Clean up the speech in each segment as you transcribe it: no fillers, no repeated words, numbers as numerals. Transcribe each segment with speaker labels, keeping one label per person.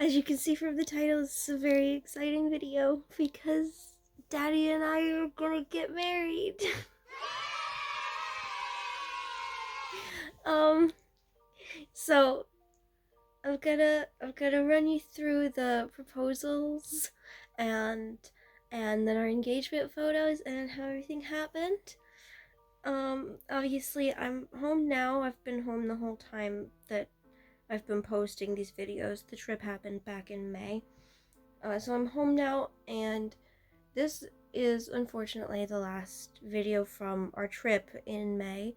Speaker 1: As you can see from the title, it's a very exciting video because Daddy and I are gonna get married. um, so I'm gonna run you through the proposals and then our engagement photos and how everything happened. Obviously I'm home now. I've been home the whole time that I've been posting these videos. The trip happened back in May. So I'm home now, and this is unfortunately the last video from our trip in May,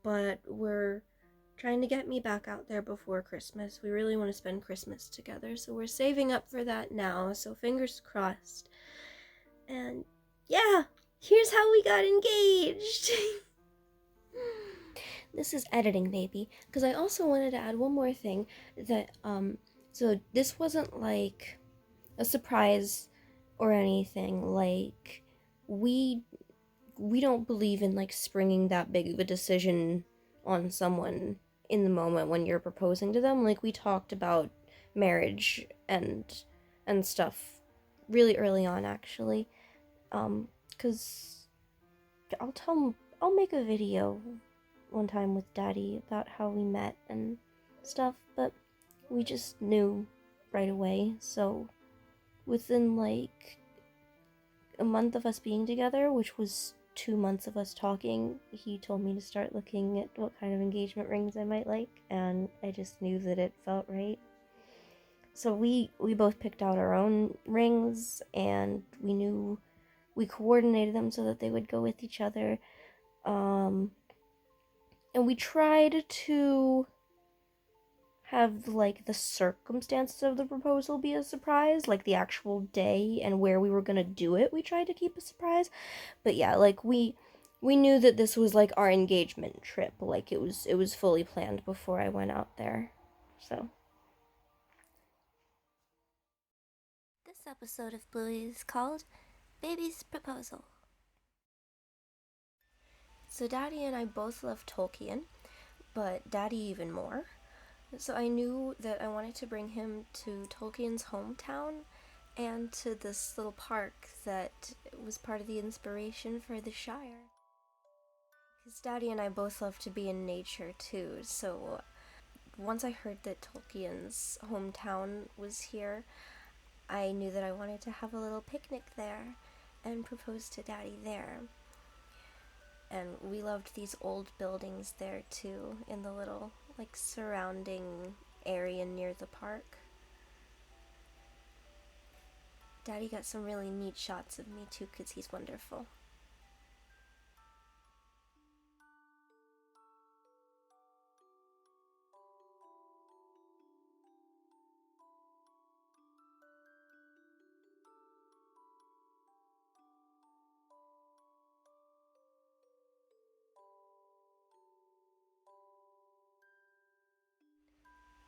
Speaker 1: but we're trying to get me back out there before Christmas. We really want to spend Christmas together, so we're saving up for that now, so fingers crossed. And yeah, here's how we got engaged. This is editing, baby, because I also wanted to add one more thing that, so this wasn't like a surprise or anything. Like, we don't believe in like springing that big of a decision on someone in the moment when you're proposing to them. Like, we talked about marriage and stuff really early on, actually. Cuz I'll make a video one time with Daddy about how we met and stuff, but we just knew right away. So within like a month of us being together, which was 2 months of us talking, he told me to start looking at what kind of engagement rings I might like, and I just knew that it felt right. So we both picked out our own rings, and we coordinated them so that they would go with each other. And we tried to have like the circumstances of the proposal be a surprise, like the actual day and where we were gonna do it. We tried to keep a surprise, but yeah, like we knew that this was like our engagement trip. Like it was fully planned before I went out there. So this episode of Bluey is called Baby's Proposal. So Daddy and I both love Tolkien, but Daddy even more. So I knew that I wanted to bring him to Tolkien's hometown and to this little park that was part of the inspiration for the Shire. Because Daddy and I both love to be in nature too, so once I heard that Tolkien's hometown was here, I knew that I wanted to have a little picnic there and propose to Daddy there. And we loved these old buildings there too, in the little like surrounding area near the park. Daddy got some really neat shots of me too, because he's wonderful.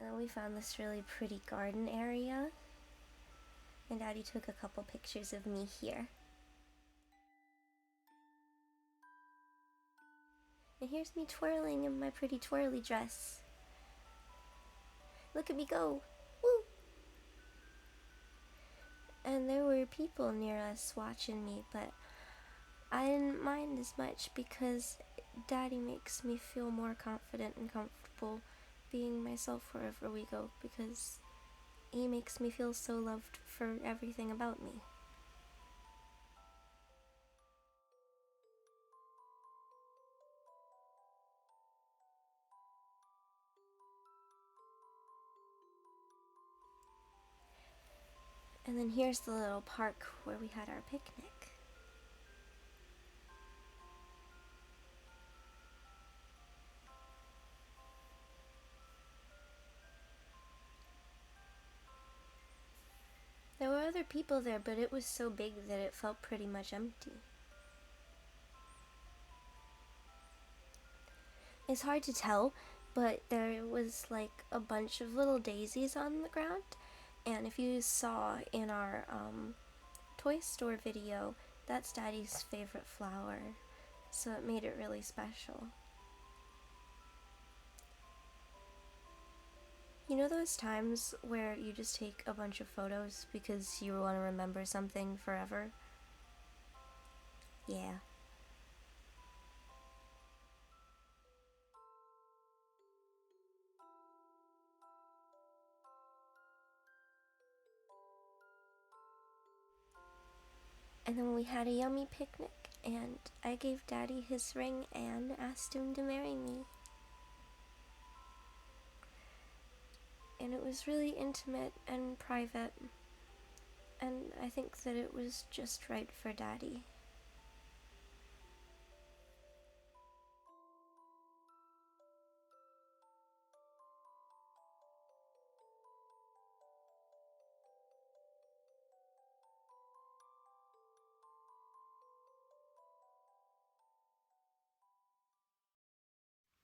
Speaker 1: And then we found this really pretty garden area, and Daddy took a couple pictures of me here. And here's me twirling in my pretty twirly dress. Look at me go! Woo! And there were people near us watching me, but I didn't mind as much because Daddy makes me feel more confident and comfortable being myself wherever we go, because he makes me feel so loved for everything about me. And then here's the little park where we had our picnic. There were other people there, but it was so big that it felt pretty much empty. It's hard to tell, but there was like a bunch of little daisies on the ground, and if you saw in our Toy Store video, that's Daddy's favorite flower, so it made it really special. You know those times where you just take a bunch of photos because you want to remember something forever? Yeah. And then we had a yummy picnic, and I gave Daddy his ring and asked him to marry me. And it was really intimate and private, and I think that it was just right for Daddy.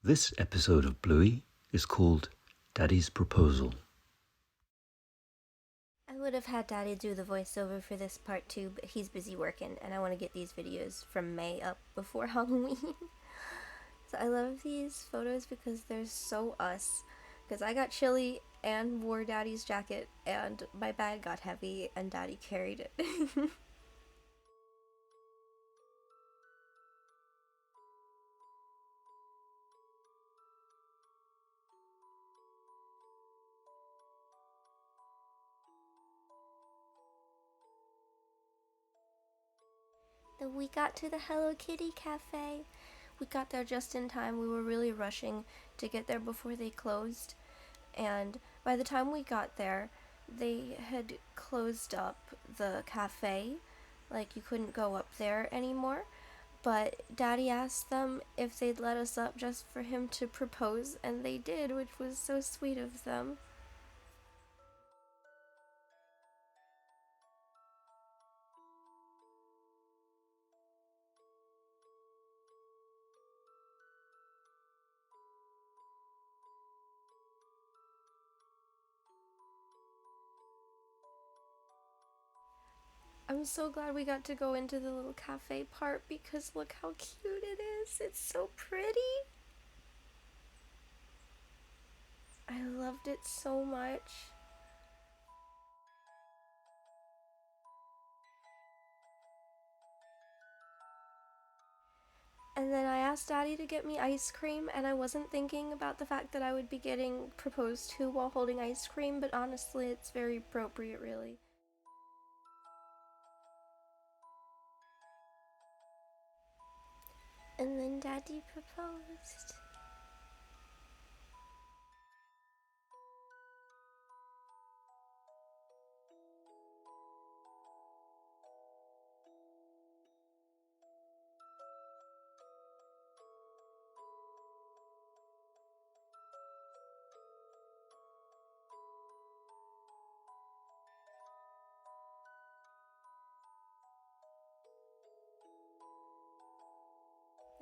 Speaker 2: This episode of Bluey is called Daddy's Proposal.
Speaker 1: I would have had Daddy do the voiceover for this part too, but he's busy working, and I want to get these videos from May up before Halloween. So I love these photos because they're so us. Because I got chilly and wore Daddy's jacket, and my bag got heavy, and Daddy carried it. Then we got to the Hello Kitty Cafe. We got there just in time. We were really rushing to get there before they closed. And by the time we got there, they had closed up the cafe. Like, you couldn't go up there anymore. But Daddy asked them if they'd let us up just for him to propose, and they did, which was so sweet of them. I'm so glad we got to go into the little cafe part because look how cute it is. It's so pretty. I loved it so much. And then I asked Daddy to get me ice cream, and I wasn't thinking about the fact that I would be getting proposed to while holding ice cream, but honestly, it's very appropriate, really. And then Daddy proposed.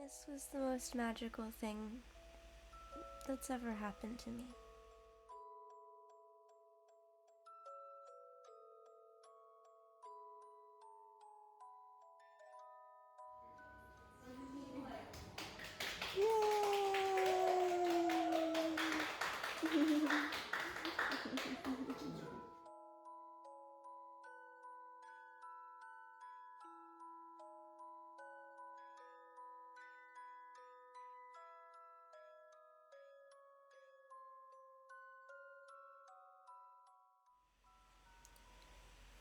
Speaker 1: This was the most magical thing that's ever happened to me.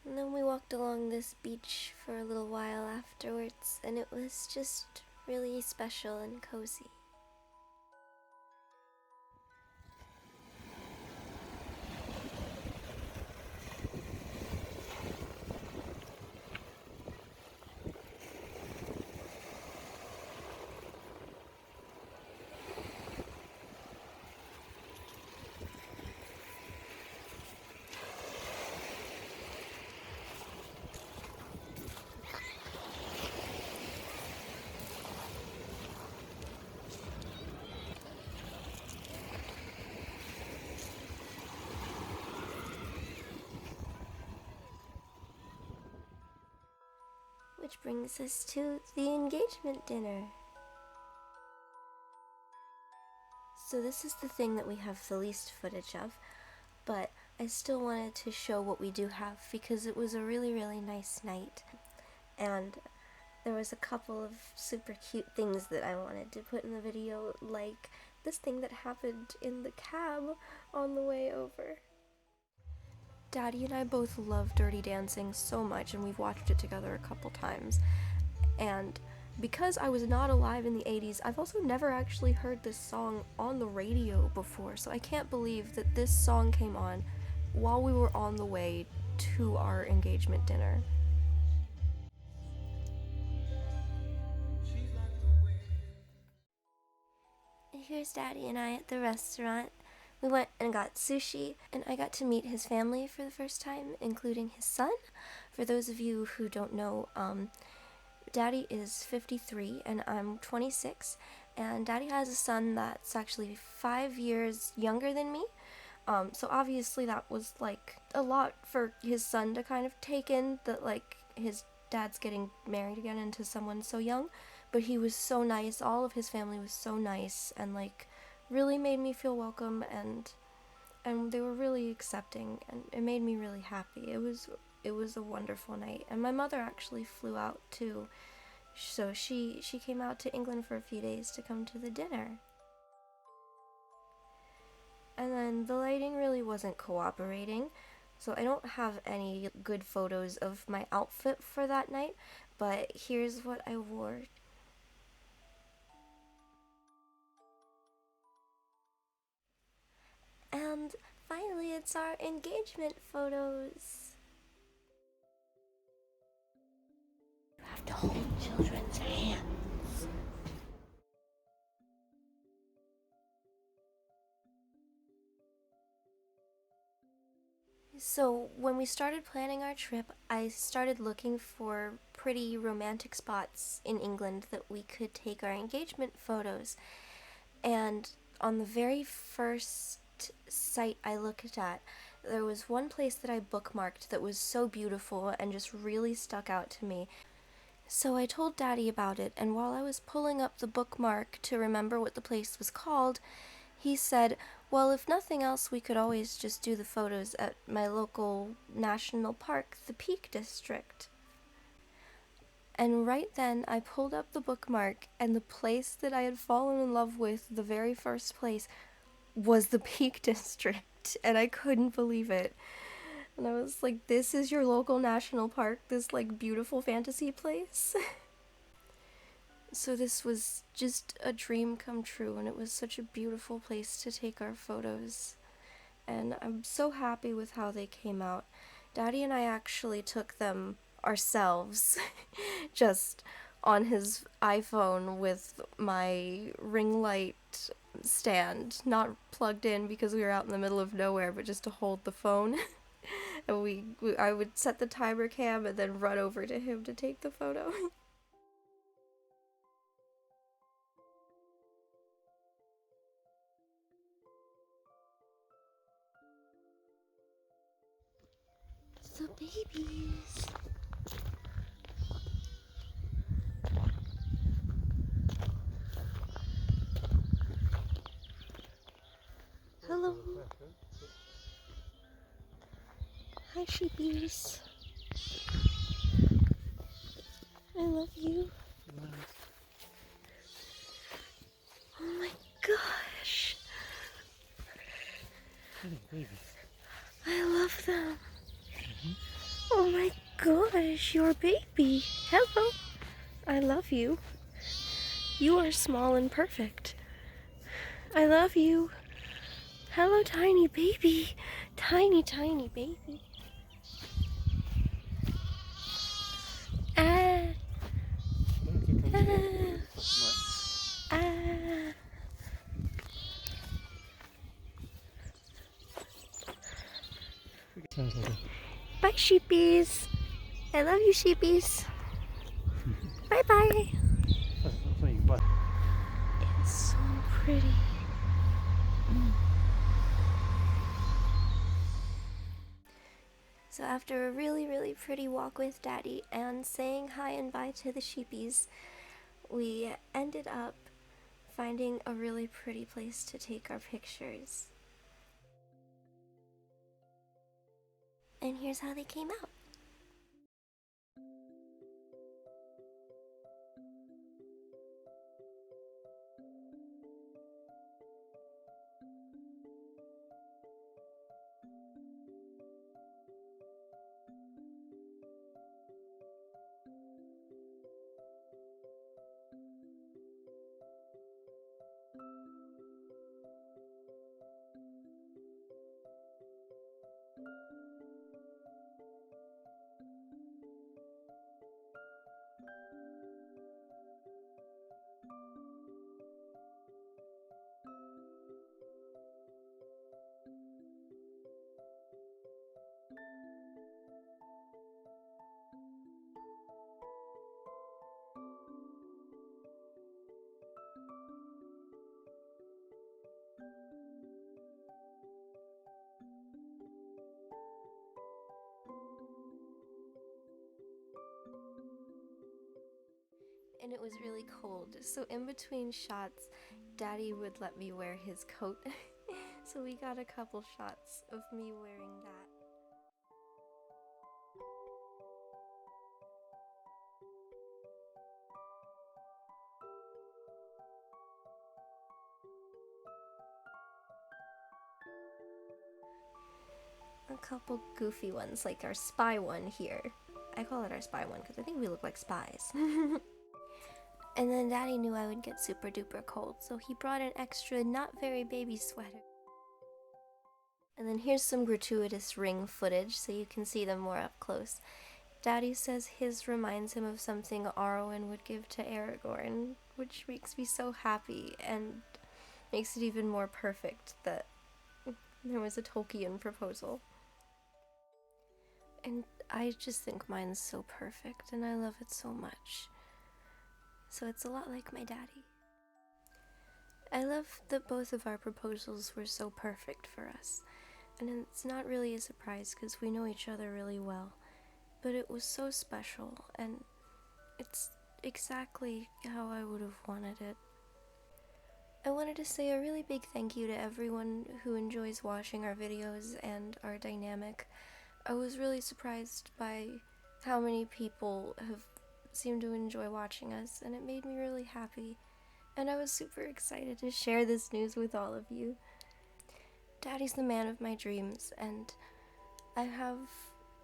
Speaker 1: And then we walked along this beach for a little while afterwards, and it was just really special and cozy. Which brings us to the engagement dinner. So this is the thing that we have the least footage of. but I still wanted to show what we do have because it was a really, really nice night. And there was a couple of super cute things that I wanted to put in the video, like this thing that happened in the cab on the way over. Daddy and I both love Dirty Dancing so much, and we've watched it together a couple times. And because I was not alive in the 80s, I've also never actually heard this song on the radio before, so I can't believe that this song came on while we were on the way to our engagement dinner. Here's Daddy and I at the restaurant. We went and got sushi, and I got to meet his family for the first time, including his son. For those of you who don't know, Daddy is 53 and I'm 26, and Daddy has a son that's actually 5 years younger than me. So obviously that was like a lot for his son to kind of take in, that like his dad's getting married again into someone so young. But he was so nice, all of his family was so nice, and like really made me feel welcome, and they were really accepting, and it made me really happy. It was a wonderful night, and my mother actually flew out too, so she came out to England for a few days to come to the dinner. And then the lighting really wasn't cooperating, so I don't have any good photos of my outfit for that night, but here's what I wore. And finally, it's our engagement photos. You have to hold children's hands. So when we started planning our trip, I started looking for pretty romantic spots in England that we could take our engagement photos. And on the very first site I looked at, there was one place that I bookmarked that was so beautiful and just really stuck out to me. So I told Daddy about it, and while I was pulling up the bookmark to remember what the place was called, he said, well, if nothing else, we could always just do the photos at my local national park, the Peak District. And right then, I pulled up the bookmark, and the place that I had fallen in love with, the very first place, was the Peak District, and I couldn't believe it. And I was like, this is your local national park, this like beautiful fantasy place? So this was just a dream come true, and it was such a beautiful place to take our photos. And I'm so happy with how they came out. Daddy and I actually took them ourselves, just on his iPhone with my ring light stand, not plugged in because we were out in the middle of nowhere, but just to hold the phone. And I would set the timer cam and then run over to him to take the photo. The babies. Hello. Hi, sheepies. I love you. Oh my gosh. I love them. Oh my gosh, your baby. Hello. I love you. You are small and perfect. I love you. Hello, tiny baby. Tiny, tiny baby. Ah. Ah. Ah. Bye, sheepies. I love you, sheepies. Bye-bye. It's so pretty. So after a really, really pretty walk with Daddy and saying hi and bye to the sheepies, we ended up finding a really pretty place to take our pictures. And here's how they came out. And it was really cold, so in between shots, Daddy would let me wear his coat. So we got a couple shots of me wearing that. A couple goofy ones, like our spy one here. I call it our spy one because I think we look like spies. And then Daddy knew I would get super duper cold, so he brought an extra not very baby sweater. And then here's some gratuitous ring footage so you can see them more up close. Daddy says his reminds him of something Arwen would give to Aragorn, which makes me so happy and makes it even more perfect that there was a Tolkien proposal. And I just think mine's so perfect and I love it so much. So it's a lot like my daddy. I love that both of our proposals were so perfect for us. And it's not really a surprise because we know each other really well. But it was so special and it's exactly how I would have wanted it. I wanted to say a really big thank you to everyone who enjoys watching our videos and our dynamic. I was really surprised by how many people have seemed to enjoy watching us, and it made me really happy. And I was super excited to share this news with all of you. Daddy's the man of my dreams, and I have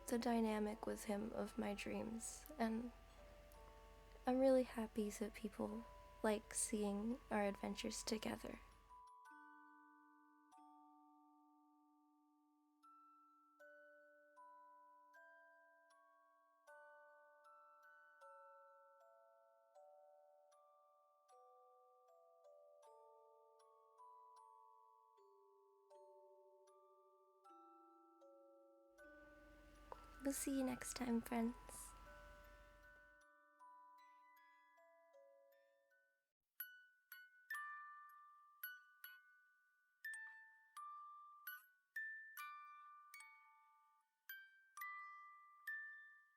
Speaker 1: the dynamic with him of my dreams, and I'm really happy that people like seeing our adventures together. We'll see you next time, friend.